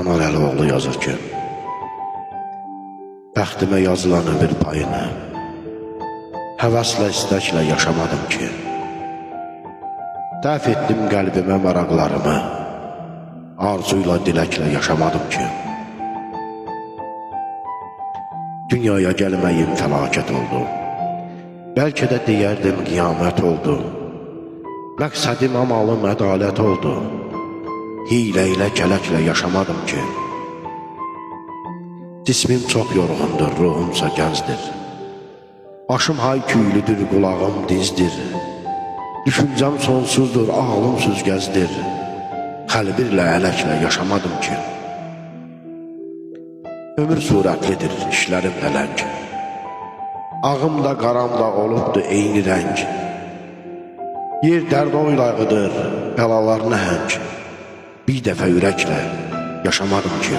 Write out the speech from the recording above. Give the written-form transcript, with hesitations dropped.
Anar Əloğlu yazır ki, bəxtimə yazılan ömür payını həvəslə, istəklə yaşamadım ki, dəf etdim qəlbimə maraqlarımı, arzuyla, diləklə yaşamadım ki, dünyaya gəlməyim fəlakət oldu, bəlkə də deyərdim qiyamət oldu, məqsədim amalım ədalət oldu, hilə ilə, kələklə yaşamadım ki, cismim çox yorğundur, ruhumsa gəncdir, başım hay-küylüdür, qulağım dizdir, düşüncəm sonsuzdur, ağlım süzgəzdir, xəlbirlə, ələklə yaşamadım ki, ömür surətlidir, işlərim nələng, ağım da qaram da olubdur eyni rəng, yer dərd oylağıdır, bəlalar nəhəng, bir dəfə ürəklə yaşamadım ki,